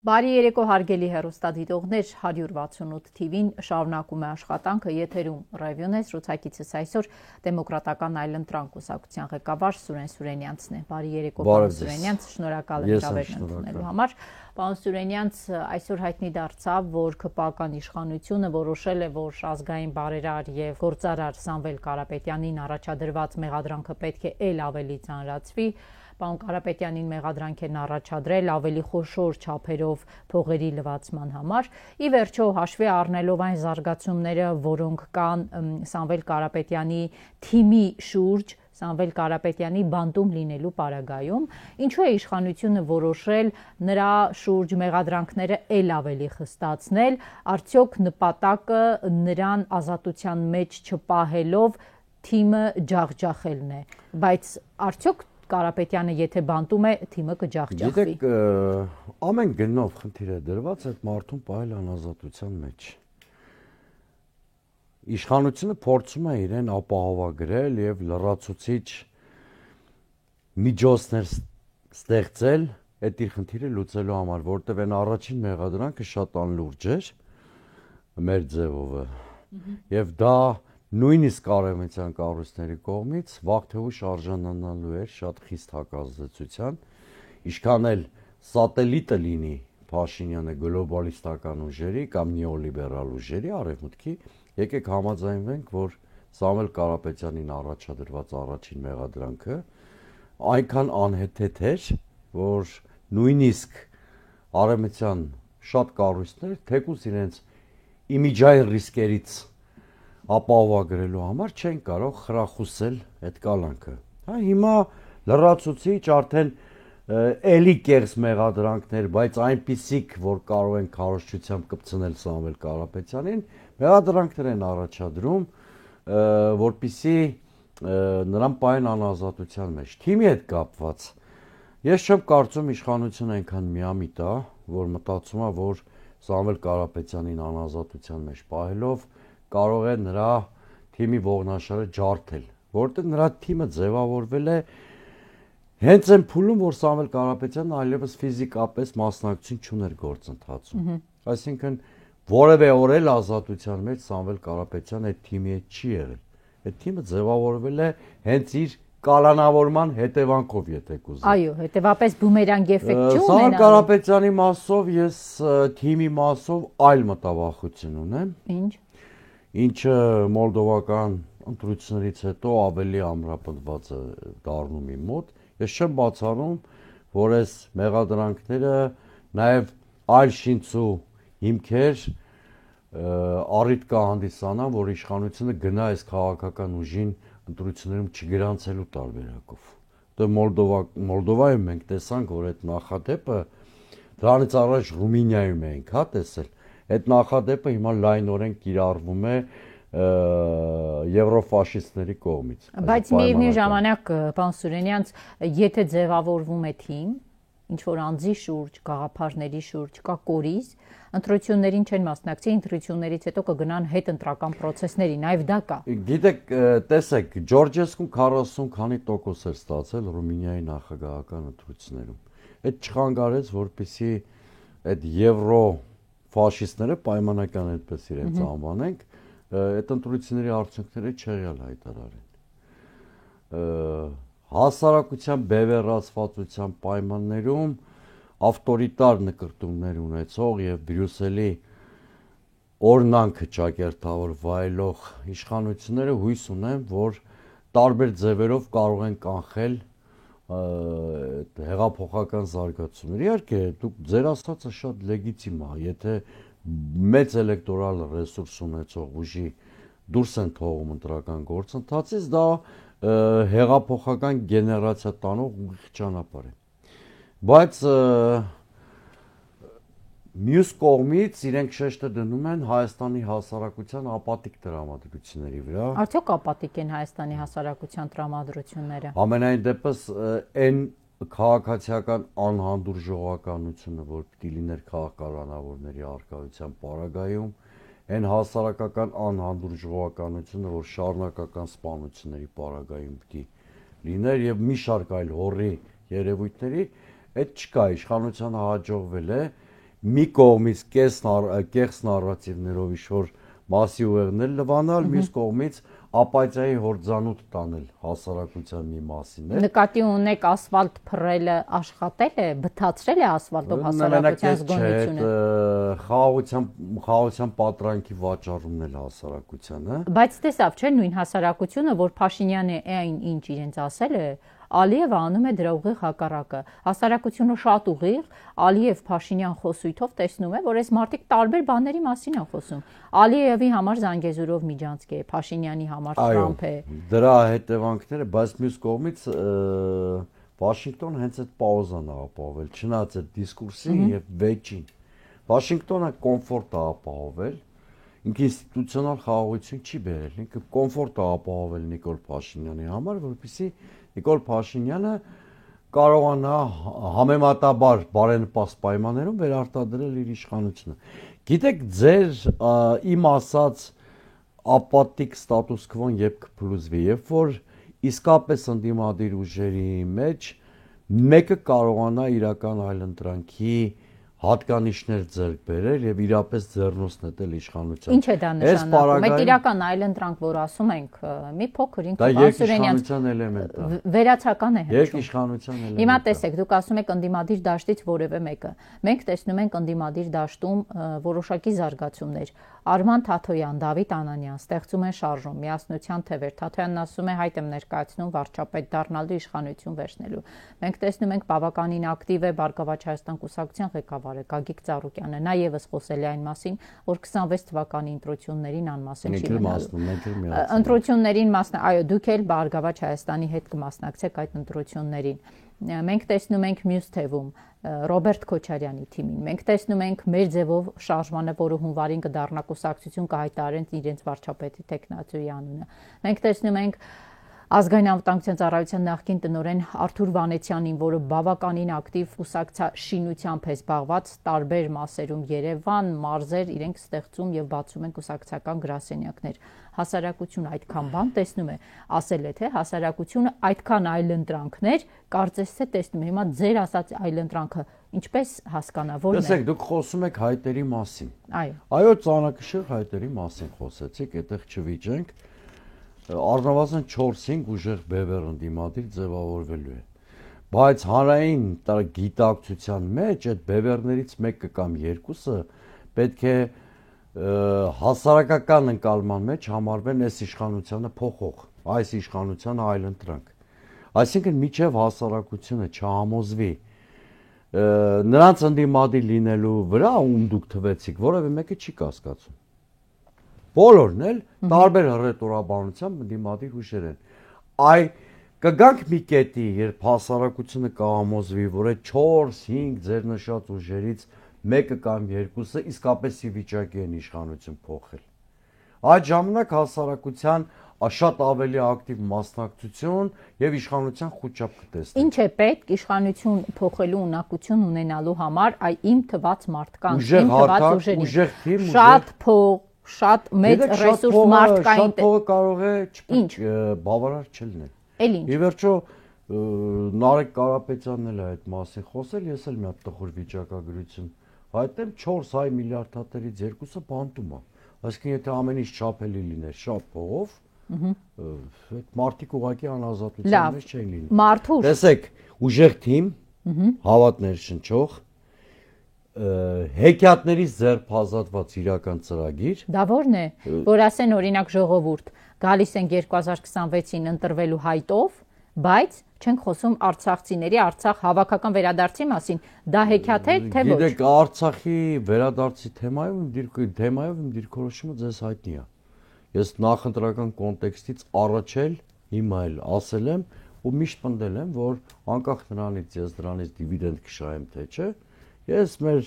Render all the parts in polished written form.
Բարի երեկո հարգելի հեռուստադիտողներ, 168 TV-ին շարունակում է աշխատանքը, եթերում ռևյուն է, զրուցակիցս այսօր Դեմոկրատական այլընտրանք կուսակցության ղեկավար Սուրեն Սուրենյանցն է։ Բարի երեկո, պարոն Սուրենյանց, շնորհակալ եմ հրավերն ընդունելու համար։ Պարոն Սուրենյանց, այսօր հայտնի դարձավ, որ ՔՊԱ-կան իշխանությունը որոշել է, որ ազգային բարերար եւ գործարար Սամվել Կարապետյանին առաջադրված մեղադրանքը պետք է ել ավելի ծանրացվի։ Պարոն Կարապետյանին մեղադրանք են առաջադրել ավելի խոշոր չափերով փողերի լվացման համար։ Ի վերջո հաշվի առնելով այն զարգացումները, որոնք կան Սամվել Կարապետյանի թիմի շուրջ, Սամվել Կարապետյանի բանտում լինելու պարագայում, ինչու է իշխանությունը որոշել նրա շուրջ մեղադրանքները ել ավելի խստացնել, արդյոք նպատակը նրան ազատության մեջ չպահելով թիմը ջախջախելն է, բայց արդյոք Կարապետյանը եթե բանտում է, թիմը կջախջախվի։ Գիտեք, ամեն գնով խնդիր է դրված այդ մարդուն պահել անազատության մեջ։ Իշխանությունը փորձում է իրեն ապահովագրել եւ լրացուցիչ միջոցներ ստեղծել այդ իր խնդիրը լուծելու համար, որտեղ այն առաջին մեղադրանքը շատ անլուրջ էր մեր ձևովը։ Եվ դա նույնիսկ արևմտյան կառույցների կողմից վաղ թե ուշ արժանանալու էր շատ խիստ հակազդեցության, ինչքան էլ սատելիտը լինի Փաշինյանը գլոբալիստական ուժերի կամ նեոլիբերալ ուժերի արևմուտքի, եկեք համաձայնվենք, որ Սամվել Կարապետյանին առաջադրված առաջին մեղադրանքը այնքան անհեթեթ էր, որ նույնիսկ արևմտյան շատ կառույցներ թեկուզ իրենց իմիջային ռիսկերից ապահովագրելու համար չեն կարող խրախուսել այդ կալանքը։ Հա հիմա լրացուցիչ արդեն էլի կեղծ մեղադրանքներ, բայց այնպիսիք, որ կարող են քարոզչությամբ կպցնել Սամվել Կարապետյանին, մեղադրանքներ են առաջադրում, որպիսի նրան պահեն անազատության մեջ։ Թիմի հետ կապված ես չեմ կարծում իշխանությունը այնքան միամիտ է, որ մտածում է, որ Սամվել Կարապետյանին անազատության մեջ պահելով կարող է նրա թիմի ողնաշարը ջարդել, որտեղ նրա թիմը ձևավորվել է հենց այն փուլում, որ Սամվել Կարապետյանն այլևս ֆիզիկապես մասնակցություն չուներ գործընթացում։ Այսինքն որևէ օր էլ ազատության մեջ Սամվել Կարապետյանը այդ թիմի հետ չի եղել։ Այդ թիմը ձևավորվել է հենց իր կալանավորման հետևանքով, եթե կուզեք։ Այո, հետևապես բումերանգ էֆեկտ չի ունենա։ Սամվել Կարապետյանի մասով ես թիմի մասով այլ մտավախություն ունեմ։ Ինչ? Ինչը մոլդովական ընտրություններից հետո ավելի ամրապնդված է դառնում իմ մոտ։ Ես չեմ բացառում, որ այս մեղադրանքները նաև այլ շինծու հիմքեր առիթ կհանդիսանան, որ իշխանությունը գնա այս քաղաքական ուժին ընտրություններում չգրանցելու տարբերակով։ Դե Մոլդովայում մենք տեսանք, որ այդ նախադեպը դրանից առաջ Ռումինիայում ենք հա տեսել։ Այդ նախադեպը հիմա լայնորեն կիրառվում է եվրոֆաշիստների կողմից։ Բայց միևնույն ժամանակ, պարոն Սուրենյանց, եթե ձևավորվում է թիմ, ինչ որ անձի շուրջ, գաղափարների շուրջ, կա կորիզ, ընտրություններին չեն մասնակցի, ընտրություններից հետո կգնան հետընտրական process-ների, նաև դա կա։ Գիտեք, տեսեք, Ջորջեսկուն 40 քանի տոկոս էր ստացել Ռումինիայի նախագահական ընտրություններում։ Այդ չխանգարեց, որպեսզի այդ եվրո ֆաշիստները պայմանական այդպես իրենց անվանենք, այդ ընտրությունների արդյունքները չեղյալ հայտարարեն։ Հասարակության բևեռացվածության պայմաններում ավտորիտար նկրտումներ ունեցող եւ Բրյուսելի օրնանքը ճակերտավոր վայելող իշխանությունները հույս ունեն, որ տարբեր ձևերով կարող են կանխել հեղափոխական զարգացումներ։ Իհարկե, դուք ձեր ասածը շատ լեգիտիմ է, եթե մեծ էլեկտորալ ռեսուրս ունեցող ուժի դուրս են թողում ընտրական գործընթացից, դա հեղափոխական գեներացիա տանող ուղիղ ճանապարհ է։ Բայց մյուս կողմից իրենք շեշտը դնում են Հայաստանի հասարակության ապատիկ տրամադրությունների վրա։ Արդյոք ապատիկ են Հայաստանի հասարակության տրամադրությունները։ Ամենայն դեպս այն քաղաքացիական անհանդուրժողականությունը, որ պիտի լիներ քաղաքականավորների առկայության պարագայում, այն հասարակական անհանդուրժողականությունը, որ շարունակական սպանությունների պարագայում պիտի լիներ եւ մի շարք այլ հորի երևույթների, այդ չկա, իշխանությանը հաջողվել է մի կողմից կեղծ նարատիվներով իշոր մասի ուղեղներ լվանալ, մյուս կողմից ապաթիայի հորձանուտ տանել հասարակության մի մասին է։ Նկատի ունեք ասֆալտ փռելը աշխատել է, բթացրել է ասֆալտով հասարակության զգոնությունը։ Խաղաղության պատրանքի վաճառումն էլ հասարակությանը։ Բայց տեսավ, չէ՞, նույն հասարակությունը, որ Փաշինյանը այն ինչ իրենց ասել է, Ալիևը անում է դրա ուղիղ հակառակը։ Հասարակությունը շատ ուղիղ Ալիև-Փաշինյան խոսույթով տեսնում է, որ այս մարդիկ տարբեր բաների մասին են խոսում։ Ալիևի համար Զանգեզուրով միջանցք է, Փաշինյանի համար Թրամփ է։ Դրա հետևանքները, բայց մյուս կողմից Վաշինգտոնը հենց այդ պաուզան է ապահովել, չնայած այդ դիսկուրսին եւ վեճին։ Վաշինգտոնը կոմֆորտ է ապահովել, ինքը ինստիտուցիոնալ խաղաղություն չի բերել, ինքը կոմֆորտ է ապահովել Նիկոլ Փաշինյանի համար, որովհետեւ Նիկոլ Փաշինյանը կարողանա համեմատաբար բարենպաստ պայմաններում վերարտադրել իր իշխանությունը։ Գիտեք, իմ ասած ապատիկ ստատուս քվոն երբ կփլուզվի, երբ որ իսկապես ընդդիմադիր ուժերի մեջ մեկը կարողանա իրական այլընտրանքի հատկանիշներ ձեռք բերել եւ իրապես ձեռնոց նետել իշխանության։ Ինչ է դա նշանակում։ Այդ իրական այլընտրանք, որ ասում ենք, մի փոքր ինքը Վանսուրենյանցի էլեմենտ է։ Վերացական է հնչում։ Երկիշխանության էլեմենտ։ Հիմա տեսեք, դուք ասում եք ընդդիմադիր դաշտից որևէ մեկը։ Մենք տեսնում ենք ընդդիմադիր դաշտում որոշակի զարգացումներ։ Արման Թաթոյան, Դավիթ Անանյան ստեղծում են շարժում, միասնության թևեր։ Թաթոյանն ասում է հայտ եմ ներկայացնում վարչապետ դառնալու իշխանություն վերցնելու։ Մենք տեսնում ենք բավականին ակտիվ է Բարգավաճ Հայաստան կուսակցության ղեկավարը Գագիկ Ծառուկյանը, նա եւս խոսել է այն մասին, որ 26 թվականի ընտրություններին անմասն չի մնալու։ Ընտրություններին այո, դուք էլ Բարգավաճ Հայաստանի հետ կմասնակցեք այդ ընտրություններին։ Մենք տեսնում ենք մյուս թևում Ռոբերտ Քոչարյանի թիմին։ Մենք տեսնում ենք մեր ձևով շարժմանը, որը հունվարին կդառնա կուսակցություն, կհայտարարեն իրենց վարչապետի տեխնացուի անունը։ Մենք տեսնում ենք Ազգային անվտանգության ծառայության նախկին տնօրեն Արթուր Վանեցյանին, որը բավականին ակտիվ կուսակցաշինությամբ է զբաղված տարբեր մասերում Երևան, մարզեր, իրենք ստեղծում եւ բացում են կուսակցական գրասենյակներ։ Հասարակությունը այդքան բան տեսնում է, ասել է թե հասարակությունը այդքան այլընտրանքներ, կարծես թե տեսնում է։ Հիմա ձեր ասած այլընտրանքը ինչպես հասկանա, որն է։ Տեսեք, դուք խոսում եք հայտերի մասին։ Այո, ծանրակշիռ հայտերի մասին խոսեցիք, այդտեղ չվիճենք։ Առնվազն 4-5 ուժեղ բևեռ ընդդիմադիր ձևավորվելու է։ Բայց հանրային գիտակցության մեջ այդ բևեռներից մեկը կամ երկուսը պետք է հասարակական ընկալման մեջ համարվեն այս իշխանությանը փոխող, այս իշխանությանը այլընտրանք։ Այսինքն միջև հասարակությունը չհամոզվի նրանց ընդդիմադիր լինելու վրա, ում դուք թվեցիք, որևէ մեկը չի կասկածում։ Բոլորն էլ տարբեր հռետորաբանությամբ ընդդիմադիր ուժեր են։ Կգանք մի կետի, երբ հասարակությունը կհամոզվի, որ այդ 4-5 ձեր նշած ուժերից մեկը կամ երկուսը իսկապես ի վիճակի են իշխանություն փոխել։ Այդ ժամանակ հասարակության շատ ավելի ակտիվ մասնակցություն եւ իշխանության խոչապ կտեսնենք։ Ինչ է պետք իշխանություն փոխելու ունակություն ունենալու համար իմ թված մարդկանց, իմ թված ուժերին։ Ուժեղ թիմ, շատ փող, շատ մեծ ռեսուրս մարդկային։ Շատ փողը կարող է բավարար չլինել։ Էլ ինչ։ Ի վերջո Նարեկ Կարապետյանն էլ է այդ մասին խոսել, ես էլ մի հատ տխուր վիճակագրություն հայտնեմ 4 միլիարդ հատերից երկուսը բանտում է։ Այսինքն եթե ամեն ինչ չափելի լիներ շատ փողով, այդ մարդիկ ուղղակի անազատության մեջ չէին լինի։ Մարդուր։ Տեսեք, ուժեղ թիմ, հավատներ շնչող, հեքիաթներից ձեռբազատված իրական ծրագիր։ Դա ո՞րն է, որ ասեն օրինակ ժողովուրդ, գալիս են 2026-ին ընտրվելու հայտով, բայց չենք խոսում արցախցիների Արցախ հավաքական վերադարձի մասին։ Դա հեքիաթ է, թե ոչ։ Գիտեք, Արցախի վերադարձի թեմայով դիրքորոշումը ձեզ հայտնի է։ Ես նախընտրական կոնտեքստից առաջ էլ հիմա էլ ասել եմ ու միշտ պնդել եմ, որ անկախ նրանից ես դրանից դիվիդենդ կշահեմ թե չէ, ես մեր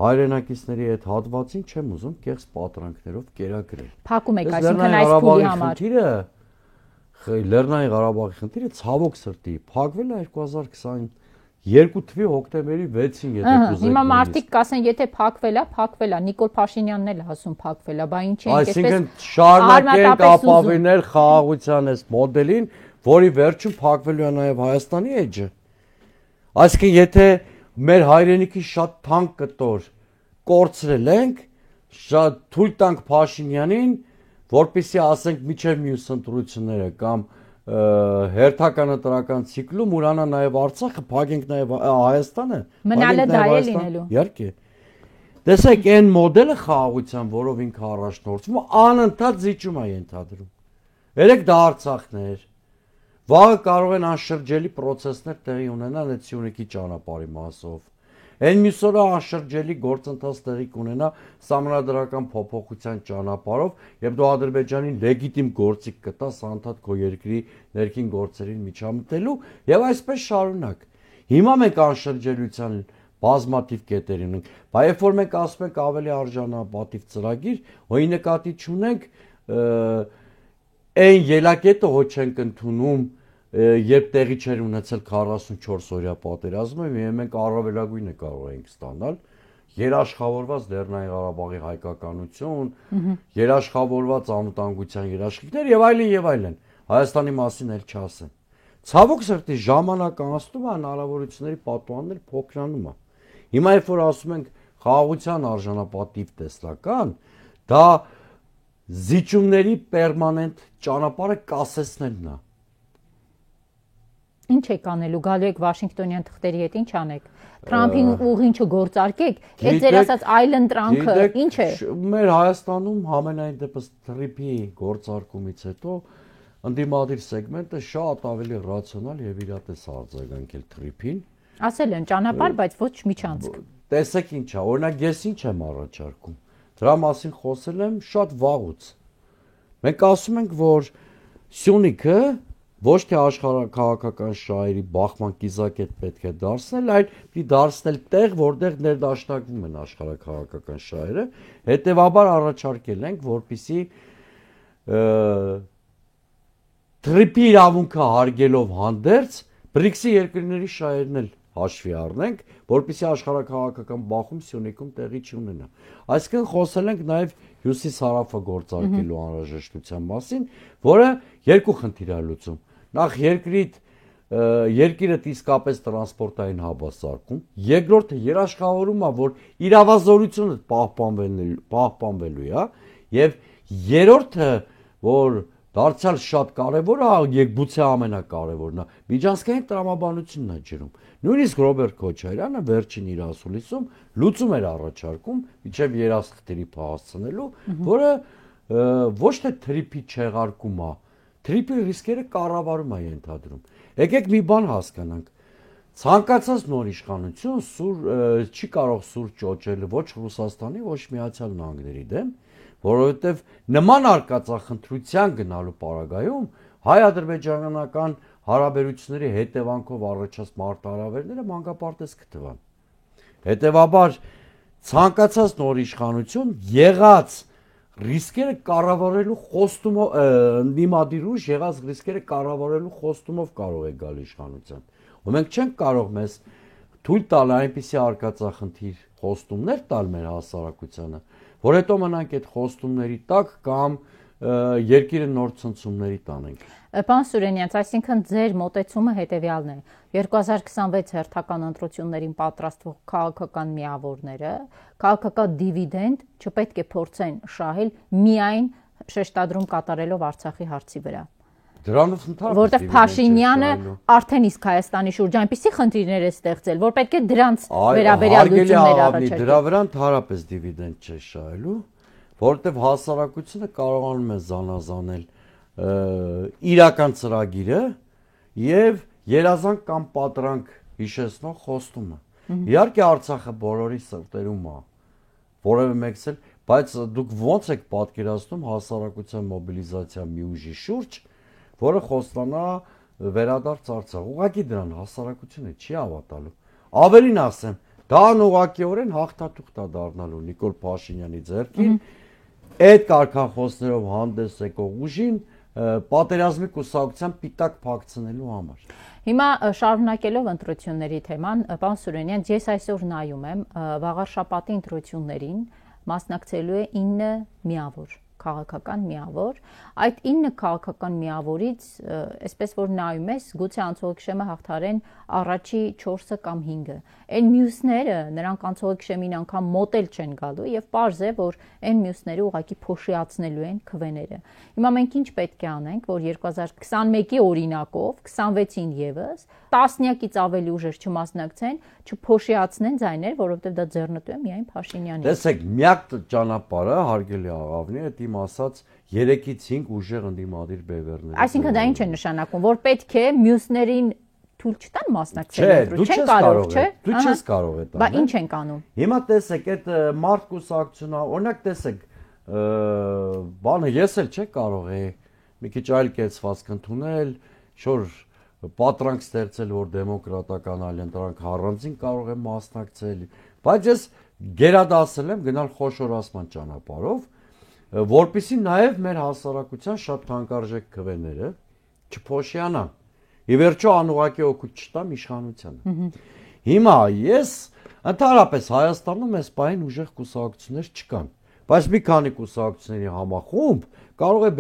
հայրենակիցների այդ հատվածին չեմ ուզում կեղծ պատրանքներով կերակրել։ Փակում եք, այսինքն այս փուլի համար։ Լեռնային Ղարաբաղի խնդիրը ցավոք սրտի փակվել է 2022 թվականի հոկտեմբերի 6-ին, եթե կուզեք։ Հիմա մարդիկ կասեն, եթե փակվել է, Նիկոլ Փաշինյանն էլ ասում փակվել է, բա ինչի ենք այսպես։ Այսինքն շարունակենք ապավինել խաղաղության այս մոդելին, որի վերջում փակվելու է նաև Հայաստանի էջը։ Այսինքն եթե մեր հայրենիքի շատ թանկ կտոր կորցրել ենք, շատ թույլ տանք Փաշինյանին, որպեսզի ասենք միջև մյուս ընտրությունները կամ հերթական ընտրական ցիկլում ուրանա նաև Արցախը, փակենք նաև Հայաստանը, մնալը դա է լինելու։ Իհարկե։ Տեսեք, այն մոդելը խաղաղության, որով ինքը առաջնորդվում, անընդհատ զիջում է ենթադրում։ Երեք դա Արցախն էր։ Վաղը կարող են անշրջելի process-ներ տեղի ունենալ այդ Սյունիքի ճանապարհի մասով։ Այն մյուս օրը անշրջելի գործընթաց տեղի կունենա սահմանադրական փոփոխության ճանապարհով, եւ դու Ադրբեջանին լեգիտիմ գործիք կտաս անդադ քո երկրի ներքին գործերին միջամտելու եւ այսպես շարունակ։ Հիմա մենք անշրջելիության բազմաթիվ կետեր ունենք, բայց երբ որ մենք ասում ենք ավելի արժանապատիվ ծրագիր, հոյի նկատի չունենք այն ելակետը ոչ ենք ընդունում, երբ տեղի չէր ունեցել 44 օրյա պատերազմը, եւ մենք առավելագույնը կարող ենք ստանալ երաշխավորված Լեռնային Ղարաբաղի հայկականություն, երաշխավորված անվտանգության երաշխիքներ եւ այլն, Հայաստանի մասին էլ չասեմ։ Ցավոք սրտի ժամանակը անցնում է, հնարավորությունների պատուհաններ փոքրանում է։ Հիմա երբ որ ասում ենք խաղաղության արժանապատիվ տեսլական, դա զիջումների պերմանենտ ճանապարհը կասեցնելն է։ Ինչ եք անելու, գալու եք Վաշինգտոնյան թղթերի հետ, ինչ անեք։ Թրամփին ուղին չգործարկեք, այդ ձեր ասած այլընտրանքը ինչ է։ Մեր Հայաստանում համենայն դեպս թրիփի գործարկումից հետո ընդդիմադիր սեգմենտը շատ ավելի ռացիոնալ եւ իրատես արձագանքել թրիփին։ Ասել են ճանապարհ, բայց ոչ միջանցք։ Տեսեք ինչ է, օրինակ ես ինչ եմ առաջարկում։ Դրա մասին խոսել եմ շատ վաղուց։ Մենք ասում ենք, որ Սյունիքը ոչ թե աշխարհաքաղաքական շահերի բախման կիզակետ պետք է դարձնել, այլ պիտի դարձնել տեղ, որտեղ ներդաշնակվում են աշխարհաքաղաքական շահերը, հետևաբար առաջարկել ենք, որպեսզի թրիփի իրավունքը հարգելով հանդերձ BRICS-ի երկրների շահերն էլ հաշվի առնենք, որպեսզի աշխարհաքաղաքական բախում Սյունիքում տեղի չունենա։ Այսինքն խոսել ենք նաև հյուսիս-հարավը գործարկելու անհրաժեշտության մասին, որը երկու խնդիր է լուծում։ Նախ երկիրը իսկապես տրանսպորտային հաբ է սարքում, երկրորդը երաշխավորում է, որ իրավազորությունը պահպանվելու է, եւ երրորդը, որ դարձյալ շատ կարևոր է, գուցե ամենակարևորն է, միջանցքային տրամաբանությունն է ջրում։ Նույնիսկ Ռոբերտ Քոչարյանը վերջին իր ասուլիսում լուծում էր առաջարկում միջև երասխտերի փախցնելու, որը ոչ թե թրիփի չեղարկում է, թրիփի ռիսկերը կառավարում է ենթադրում։ Եկեք մի բան հասկանանք։ Ցանկացած նոր իշխանություն չի կարող սուր ճոճել ոչ Ռուսաստանի, ոչ Միացյալ Նահանգների դեմ, որովհետև նման արկածախնդրության գնալու պարագայում հայ-ադրբեջանական հարաբերությունների հետևանքով առաջացած մարտահրավերները մանկապարտեզ կթվան։ Հետևաբար ցանկացած նոր իշխանություն եղած ռիսկերը կառավարելու խոստումով դիմադիր ուժ եղած ռիսկերը կառավարելու խոստումով կարող է գալ իշխանության։ Ու մենք չենք կարող մեզ թույլ տալ այնպիսի արկածախնդիր խոստումներ տալ մեր հասարակությանը, որ հետո մնանք այդ խոստումների տակ կամ երկիրը նոր ցնցումների տանենք։ Պարոն Սուրենյանց, այսինքն ձեր մոտեցումը հետևյալն է. 2026 հերթական ընտրություններին պատրաստվող քաղաքական միավորները քաղաքական դիվիդենդ չպետք է փորձեն շահել միայն շեշտադրում կատարելով Արցախի հարցի վրա։ Դրանով ընդհանրապես որտեղ Փաշինյանը արդեն իսկ Հայաստանի շուրջ այնպիսի խնդիրներ է ստեղծել, որ պետք է դրանց վերաբերյալ լուծումներ առաջարկել։ Դրա վրա ընդհանրապես դիվիդենդ չէ շահելու, որովհետև հասարակությունը կարողանում է զանազանել իրական ծրագիրը եւ երազանք կամ պատրանք հիշեցնող խոստումը։ Իհարկե Արցախը բոլորի սրտերում է, որևէ մեկս էլ, բայց դուք ո՞նց եք պատկերացնում հասարակության մոբիլիզացիա մի ուժի շուրջ, որը խոստանա վերադարձ Արցախ։ Ուղղակի դրան հասարակությունը չի հավատալու։ Ավելին ասեմ, դա անուղղակիորեն հաղթաթուղթ է դառնալու Նիկոլ Փաշինյանի ձեռքին, այդ կարգախոսներով հանդես եկող ուժին պատերազմի կուսակցության պիտակ փակցնելու համար։ Հիմա շարունակելով ընտրությունների թեման, պարոն Սուրենյան, ես այսօր նայում եմ վաղարշաբաթի ընտրություններին մասնակցելու է 9 միավոր քաղաքական միավոր, այդ 9 քաղաքական միավորից, այսպես որ նայում ես, գուցե անցողիկշեմը հաղթարեն առաջի 4-ը կամ 5-ը։ Այն մյուսները նրանք անցողիկշեմին անգամ մոտել չեն գալու եւ պարզ է, որ այն մյուսները ուղղակի փոշիացնելու են քվեները։ Հիմա մենք ինչ պետք է անենք, որ 2021-ի օրինակով 26-ին եւս տասնյակից ավելի ուժեր չմասնակցեն, չփոշիացնեն ձայներ, որովհետեւ դա ձեռնտու է միայն Փաշինյանին։ Տեսեք, միակ ճանապարհը հարգելի աղավնի, այդ իմ ասած 3-ից 5 ուժեղ ընդդիմադիր բևեռներ։ Այսինքն դա ինչ է նշանակում, որ պետք է մյուսներին թույլ չտան մասնակցել, չեն կարող, չէ՞։ Դու չես կարող այդ անել։ Բա ինչ ենք անում։ Հիմա տեսեք, այդ մարդ կուսակցությունը, օրինակ տեսեք, բանը ես էլ չէ կարող է մի քիչ այլ կեցվածք ընդունել, շոր պատրանք ստեղծել, որ դեմոկրատական այլընտրանք առանձին կարող է մասնակցել, բայց ես գերադասել եմ գնալ խոշորացման ճանապարհով, որպեսզի նաև մեր հասարակության շատ թանկարժեք քվեները չփոշիանան։ Ի վերջո անուղակի օգուտ չտամ իշխանությանը։ Հիմա ես ընդհանրապես Հայաստանում այս պահին ուժեղ կուսակցություններ չկան, բայց մի քանի կուսակցությունների համախումբ կարող է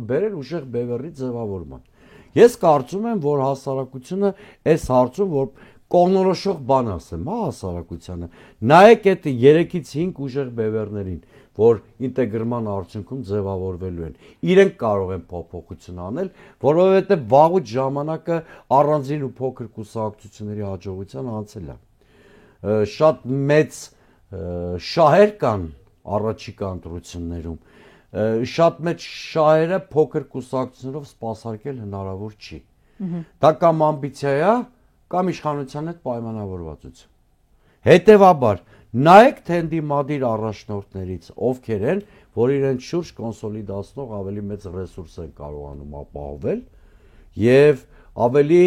բերել ուժեղ բևեռի ձևավորման։ Ես կարծում եմ, որ հասարակությունը այս հարցում որ կողմնորոշող բան ասեմ, հա հասարակությանը։ Նայեք այդ 3-ից 5 ուժեղ բևեռներին, որ ինտեգրման արդյունքում ձևավորվելու են։ Իրենք կարող են փոփոխություն անել, որովհետև վաղուց ժամանակը առանձին ու փոքր կուսակցությունների հաջողության անցել է։ Շատ մեծ շահեր կան առաջիկա ընտրություններում։ Շատ մեծ շահերը փոքր կուսակցություններով սպասարկել հնարավոր չի։ Դա կամ ամբիցիա է, կամ իշխանության հետ պայմանավորվածություն։ Հետևաբար, նայեք թե ընդդիմադիր առաջնորդներից ովքեր են, որ իրենց շուրջ կոնսոլիդացնող ավելի մեծ ռեսուրս են կարողանում ապահովել եւ ավելի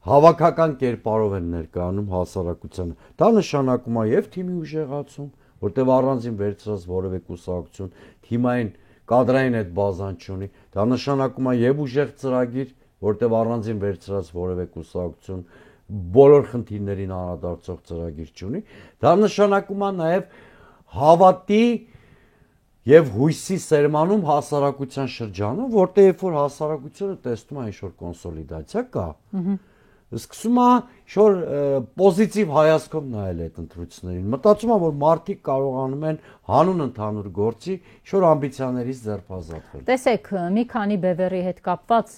հավաքական կերպարով են ներկայանում հասարակությանը։ Դա նշանակում է եւ թիմի ուժեղացում, որտեղ առանձին վերցրած որևէ կուսակցություն թիմային կադրային այդ բազան չունի։ Դա նշանակում է եւ ուժեղ ծրագիր, որտեղ առանձին վերցրած որևէ կուսակցություն բոլոր խնդիրներին անդրադարձող ծրագիր չունի, դա նշանակում է նաև հավատի եւ հույսի սերմանում հասարակության շրջանում, որտեղ երբ որ հասարակությունը տեսնում է ինչ-որ կոնսոլիդացիա կա, սկսում է շոր պոզիտիվ հայացքով նայել այդ ընտրություններին։ Մտածում եմ, որ մարդիկ կարողանում են հանուն ընդհանուր գործի շոր ամբիցիաներից ձերբազատվել։ Տեսեք, մի քանի բևեռի հետ կապված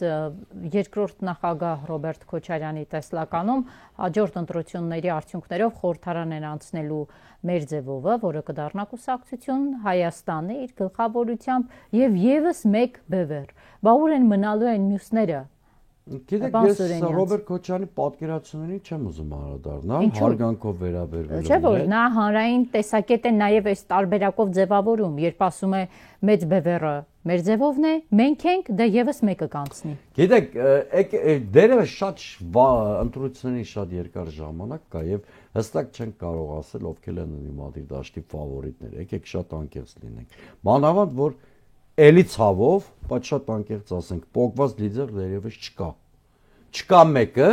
երկրորդ նախագահ Ռոբերտ Քոչարյանի տեսլականում հաջորդ ընտրությունների արդյունքներով խորհրդարան են անցնելու Մերձևովը, որը կդառնա կուսակցություն, Հայաստանը իր գլխավորությամբ եւ եւս մեկ բևեռ։ Բա ուր են մնալու այն մյուսները։ Գիտեք, ես Ռոբերտ Քոչարյանի պատկերացումներին չեմ ուզում անդրադառնալ, հարգանքով վերաբերվելով։ Չէ՞ որ նա հանրային տեսակետ է նաև այս տարբերակով ձևավորում, երբ ասում է մեծ բևեռը Մերձևովն է, մենք ենք, դա եւս մեկը կանցնի։ Գիտեք, դերևս շատ ընտրությունների շատ երկար ժամանակ կա եւ հստակ չեն կարող ասել ովքեր են ընդդիմադիր դաշտի ֆավորիտները։ Եկեք շատ անկեղծ լինենք։ Մանավանդ որ էլի ցավով, բայց շատ անկեղծ ասենք, պոկված լիդեր դերևս չկա։ Չկա մեկը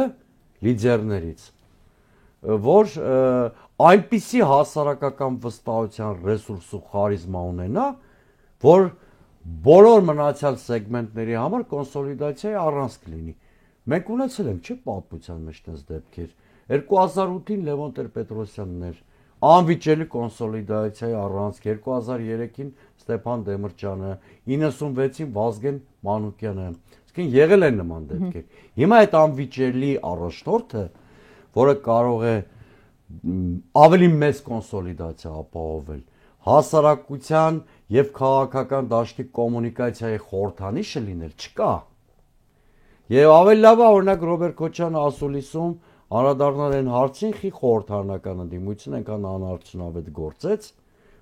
լիդերներից, որ այնպիսի հասարակական վստահության ռեսուրս ու խարիզմա ունենա, որ բոլոր մնացյալ սեգմենտների համար կոնսոլիդացիայի առանցք լինի։ Մենք ունեցել ենք, չէ՞, պատմության մեջ տես դեպքեր։ 2008-ին Լևոն Տեր-Պետրոսյանն էր անվիճելի կոնսոլիդացիայի առանցք, 2003-ին Ստեփան Դեմիրճյանը, 96-ին Վազգեն Մանուկյանը, իսկին եղել են նման դեպքեր։ Հիմա այդ անվիճելի առաջնորդը, որը կարող է ավելի մեծ կոնսոլիդացիա ապահովել, հասարակության եւ քաղաքական դաշտի կոմունիկացիայի խորհրդանիշը լինել չկա։ Եվ ավելի լավ է օրինակ Ռոբերտ Քոչյանը ասուլիսում անդրադառնալ այն հարցին, խի խորհրդարանական ընդդիմությունը այնքան անարդյունավետ գործեց,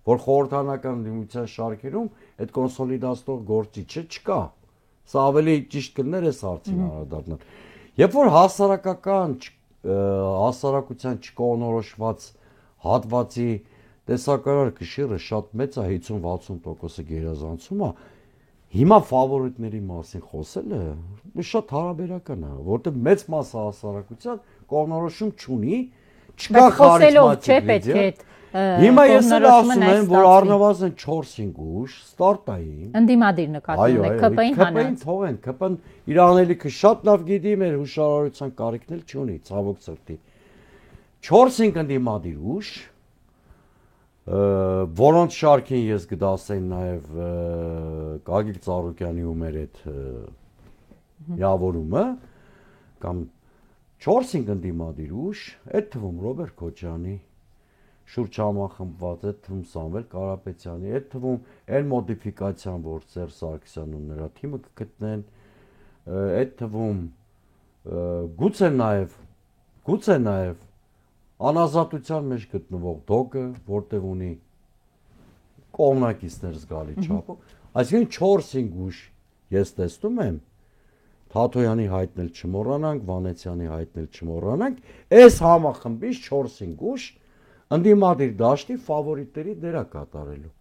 որ խորհրդարանական ընդդիմության շարքերում այդ կոնսոլիդացնող գործիչը չկա։ Սա ավելի ճիշտ կներ այս հարցին անդրադառնալ։ Երբ որ հասարակության չկողմնորոշված հատվածի տեսակարար կշիռը շատ մեծ է, 50-60%-ը գերազանցում է, հիմա ֆավորիտների մասին խոսելը շատ հարաբերական է, որտեղ մեծ մասը հասարակության կողմնորոշում չունի, չկա խարիզմատիկ լիդեր։ Հիմա ես էլ ասում եմ, որ առնվազն 4-5 ուժ ստարտային ընդդիմադիր նկատի ունեք, ԿՊ-ին հանած։ Թողեն, ԿՊ-ն իր անելիքը շատ լավ գիտի, մեր հուշարարության կարիքն էլ չունի, ցավոք սրտի։ 4-5 ընդդիմադիր ուժ, որոնց շարքին ես կդասեմ նաև Գագիկ Ծառուկյանի ու մեր այդ միավորումը, կամ 4-5 ընդդիմադիր ուժ, այդ թվում Ռոբերտ Քոչյանի, շուրջ համախմբված, այդ թվում Սամվել Կարապետյանի, այդ թվում այն մոդիֆիկացիան, որ Սերժ Սարգսյանն ու նրա թիմը կգտնեն, այդ թվում գուցե նաև անազատության մեջ գտնվող դոկը, որտեղ ունի կողմնակիցներ զգալի չափով, այսինքն 4-5 ուժ ես տեսնում եմ, Թաթոյանի հայտնել չմոռանանք, Վանեցյանի հայտնել չմոռանանք, այս համախմբից 4-5 ուժ ընդդիմադիր դաշտի ֆավորիտների դեր է կատարելու։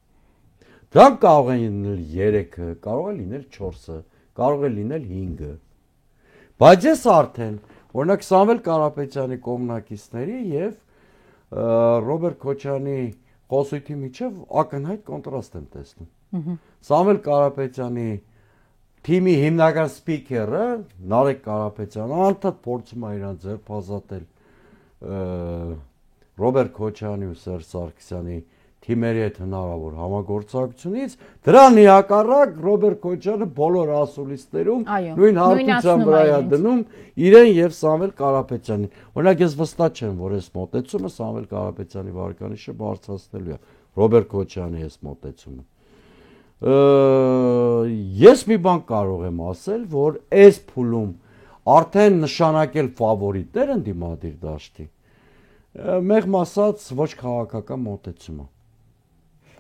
Դրանք կարող են լինել 3-ը, կարող է լինել 4-ը, կարող է լինել 5-ը։ Բայց ես արդեն, օրինակ Սամվել Կարապետյանի կողմնակիցների եւ Ռոբերտ Քոչյանի խոսույթի միջև ակնհայտ կոնտրաստ եմ տեսնում։ Սամվել Կարապետյանի թիմի հիմնական սպիկերը Նարեկ Կարապետյանը անդադ փորձում է իրան ձերբազատել Ռոբերտ Քոչյանի ու Սերժ Սարգսյանի թիմերի հետ հնարավոր համագործակցությունից, դրան հակառակ Ռոբերտ Քոչյանը բոլոր ասուլիսներում նույն հարթության վրա է դնում իրեն եւ Սամվել Կարապետյանին։ Օրինակ ես վստահ չեմ, որ այս մոտեցումը Սամվել Կարապետյանի վարկանիշը բարձրացնելու է Ռոբերտ Քոչյանի այս մոտեցումը։ Ես մի բան կարող եմ ասել, որ այս փուլում արդեն նշանակել ֆավորիտներ ընդդիմադիր դաշտի, մեղմ ասած ոչ քաղաքական մոտեցում է։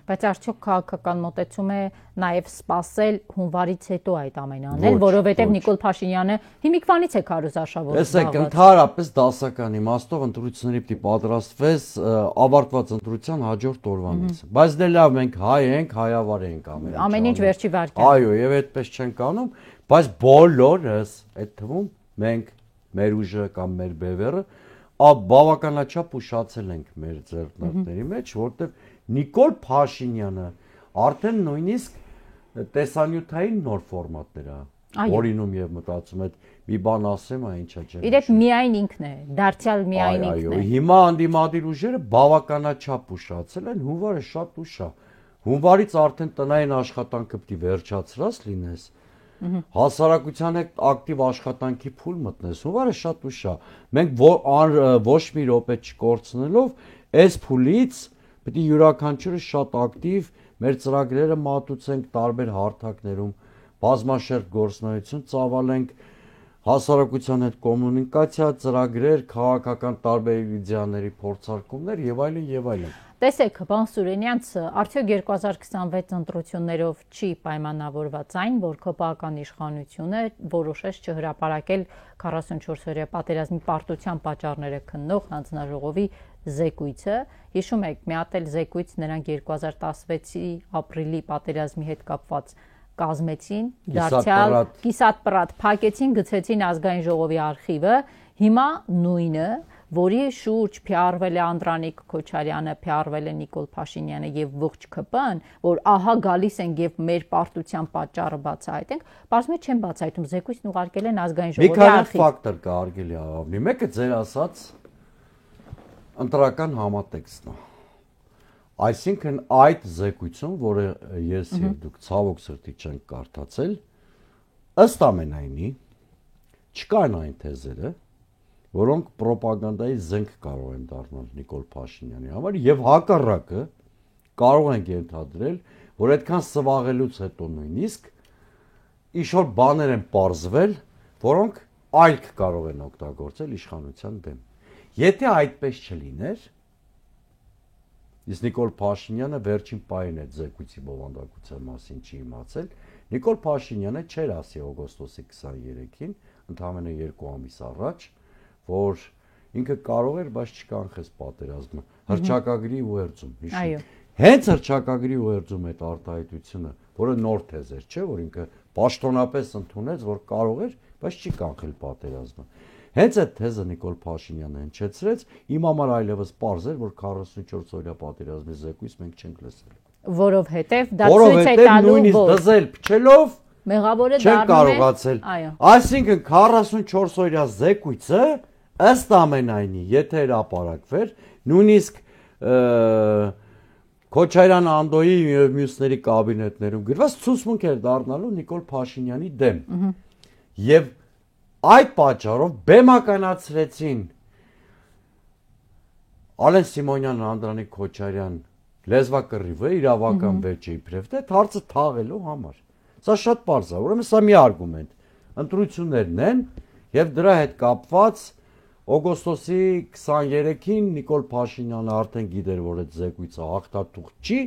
Բայց արդյոք քաղաքական մոտեցում է նաև սպասել հունվարից հետո այդ ամենը անել, որովհետև Նիկոլ Փաշինյանը հիմիկվանից է քարոզարշավոր զբաղված։ Տեսեք, ընդհանրապես դասական իմաստով ընտրությունների պիտի պատրաստվես ավարտված ընտրության հաջորդ օրվանից։ Բայց դե լավ, մենք հայ ենք, հայավար ենք ամեն ինչ։ Ամեն ինչ վերջի վարքյան։ Այո, եւ այդպես չենք անում, բայց բոլորս այդ թվում մենք, մեր ուժը կամ մեր բևերը բավականաչափ ուշացել ենք մեր ձեռնարկների մեջ, որտեղ Նիկոլ Փաշինյանը արդեն նույնիսկ տեսանյութային նոր ֆորմատներ է օրինում եւ մտածում է մի բան ասեմ, ինչա չէ։ Իրեք միայն ինքն է, դարձյալ միայն ինքն է։ Այո, հիմա անդիմադիր ուժերը բավականաչափ ուշացել են, հունվարը շատ ուշ է։ Հունվարից արդեն տնային աշխատանքը պիտի վերջացրած լինես։ Հասարակության հետ ակտիվ աշխատանքի փուլ մտնես, հունվարը շատ ուշ է։ Մենք ոչ մի րոպե չկորցնելով այս փուլից պիտի յուրաքանչյուրը շատ ակտիվ մեր ծրագրերը մատուցենք տարբեր հարթակներում, բազմաշերտ գործունեություն ծավալենք, հասարակության հետ կոմունիկացիա, ծրագրեր, քաղաքական տարբեր իդեաների փորձարկումներ եւ այլն եւ այլն։ Տեսեք, պարոն Սուրենյանց, արդյոք 2026 ընտրություններով չի պայմանավորված այն, որ ԿՊԱ-ական իշխանությունը որոշեց չհրապարակել 44-օրյա պատերազմի պարտության պատճառները քննող հանձնաժողովի զեկույցը։ Հիշում եք, մի հատ էլ զեկույց նրանք 2016-ի ապրիլի պատերազմի հետ կապված կազմեցին, դարձյալ կիսատ-պռատ փակեցին, գցեցին ազգային ժողովի արխիվը, հիմա նույնը, որի շուրջ փյարվել է Անդրանիկ Քոչարյանը, փյարվել է Նիկոլ Փաշինյանը եւ ողջ ԿՊ-ն, որ ահա գալիս են եւ մեր պարտության պատճառը բացահայտենք, բացում չեն բացահայտում, զեկույցն ուղարկել են ազգային ժողովի արխիվ։ Մի քանի ֆակտոր կա արգելի ավնի։ Մեկը ձեր ասած ընտրական համատեքստն է։ Այսինքն այդ զեկույցում, որը ես եւ դուք ցավոք սրտի չենք կարդացել, ըստ ամենայնի չկան այն թեզերը, որոնք պրոպագանդայի զենք կարող են դառնալ Նիկոլ Փաշինյանի համար եւ հակառակը կարող են ենթադրել, որ այդքան սվաղելուց հետո նույնիսկ ինչ-որ բաներ են պարզվել, որոնք այլք կարող են օգտագործել իշխանության դեմ։ Եթե այդպես չլիներ, իսկ Նիկոլ Փաշինյանը վերջին պահին այդ զեկույցի բովանդակության մասին չի իմացել, Նիկոլ Փաշինյանը չէր ասի օգոստոսի 23-ին, ընդամենը 2 ամիս առաջ, որ ինքը կարող էր, բայց չկանխեց պատերազմը, հռչակագրի ուղերձում, հիշի։ Հենց հռչակագրի ուղերձում այդ արտահայտությունը, որը նոր թեզ էր, չէ, որ ինքը պաշտոնապես ընդունեց, որ կարող էր, բայց չի կանխել պատերազմը։ Հենց այդ թեզը Նիկոլ Փաշինյանը հնչեցրեց, իմ համար այլևս պարզ էր, որ 44 օրյա պատերազմի զեկույց մենք չենք լսել։ Որովհետև դա ցույց է տալու, որ դզել փչելով մեղավորը չեն կարողացել։ Այսինքն 44 օրյա զեկույցը ըստ ամենայնի, եթե հրապարակվեր, նույնիսկ Քոչարյան Անդոյի եւ մյուսների կաբինետներում գրված ցուցմունք էր դառնալու Նիկոլ Փաշինյանի դեմ։ Եվ այդ պատճառով բեմականացրեցին Ալեն Սիմոնյան, Անդրանիկ Քոչարյան լեզվակռիվը իրավական վեճի իբրև թե հարցը թաղելու համար։ Սա շատ պարզ է, ուրեմն սա մի արգումենտ։ Ընտրություններն են եւ դրա հետ կապված օգոստոսի 23-ին Նիկոլ Փաշինյանը արդեն գիտեր, որ այդ զեկույցը հաղթաթուղթ չի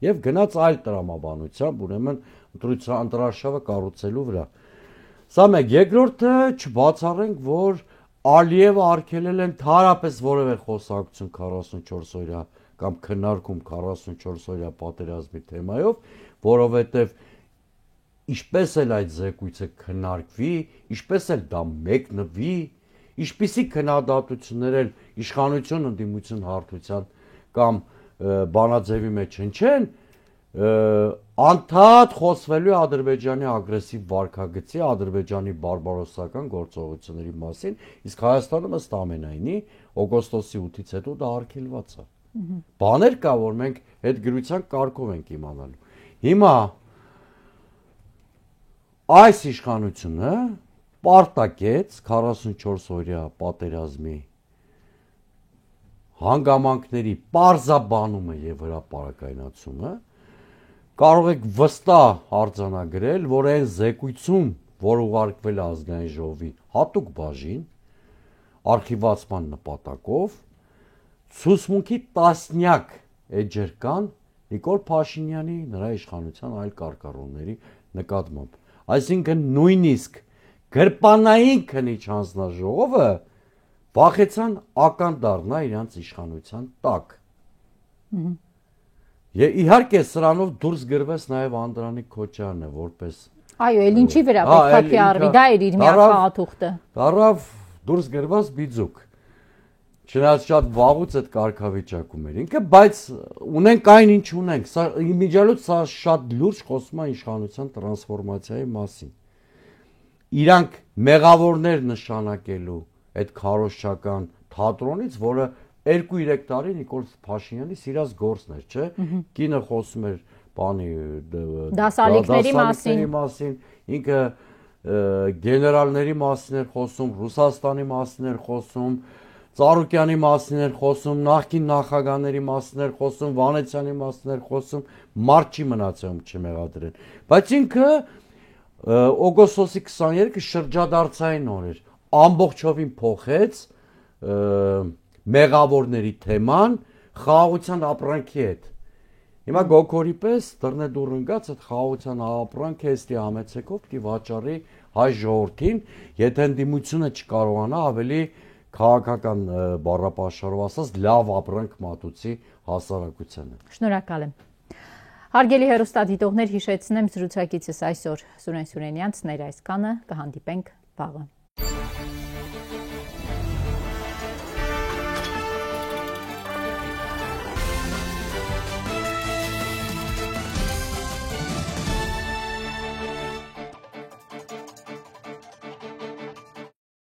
եւ գնաց այլ տրամաբանությամբ, ուրեմն ընտրարշավը կառուցելու վրա։ Սա մեկ, երկրորդը չբացառենք, որ Ալիևը արգելել են թարապես որևէ խոսակցություն 44 օրյա կամ քննարկում 44 օրյա պատերազմի թեմայով, որովհետեւ ինչպես էլ այդ զեկույցը քննարկվի, ինչպես էլ դա մեկնվի, ինչպիսի քննադատություններ էլ իշխանություն ընդդիմություն հարթության կամ բանաձևի մեջ հնչեն, անդադ խոսվելու է Ադրբեջանի ագրեսիվ վարքագծի, Ադրբեջանի բարբարոսական գործողությունների մասին, իսկ Հայաստանում ըստ ամենայնի օգոստոսի 8-ից հետո դա արգելված է։ Բաներ կա, որ մենք այդ գրության կարգով ենք իմանալու։ Հիմա այս իշխանությունը պարտակեց 44 օրյա պատերազմի հանգամանքների պարզաբանումը եւ հրապարակայնացումը, կարող եք վստահ արձանագրել, որ այն զեկույցում, որ ուղարկվել է ազգային ժողովի հատուկ բաժին արխիվացման նպատակով, ցուցմունքի տասնյակ էջեր կան Նիկոլ Փաշինյանի նրա իշխանության այլ կարգառությունների նկատմամբ։ Այսինքն նույնիսկ գրպանային քննիչ հանձնաժողովը վախեցան ական դառնա իրանց իշխանության տակ։ Եվ իհարկե սրանով դուրս գրվեց նաև Անդրանիկ Քոչարյանը որպես այո, էլ ինչի վրա պետք է փիառվի, դա էր իր միակ խաղաթուղթը։ Դառավ դուրս գրված բիձուկ։ Չնայած շատ վաղուց այդ կարգավիճակում էր ինքը, բայց ունենք այն ինչ ունենք։ Սա իմիջիալոց սա շատ լուրջ խոսում է իշխանության տրանսֆորմացիայի մասին։ Իրանք մեղավորներ նշանակելու այդ քարոզչական թատրոնից, որը 2-3 տարի Նիկոլ Փաշինյանի սիրած գործն էր, չէ՞։ Կինը խոսում էր բանի դասալիքների մասին, ինքը գեներալների մասին էր խոսում, Ռուսաստանի մասին էր խոսում, Ծառուկյանի մասին էր խոսում, նախկին նախագահների մասին էր խոսում, Վանեցյանի մասին էր խոսում, մարդ չի մնացել չմեղադրել։ Բայց ինքը օգոստոսի 23-ը շրջադարձային օր էր, ամբողջովին փոխեց մեղավորների թեման խաղաղության ապրանքի հետ։ Հիմա գոքորի պես դռնե դուռ ընկած այդ խաղաղության ապրանքը էստի համեցեքով պիտի վաճառի հայ ժողովրդին, եթե ընդդիմությունը չկարողանա ավելի քաղաքական բառապաշարով ասած լավ ապրանք մատուցի հասարակությանը։ Շնորհակալ եմ։ Հարգելի հեռուստադիտողներ, հիշեցնեմ զրուցակիցս այսօր Սուրեն Սուրենյանցն էր այսքանը, կհանդիպենք վաղը։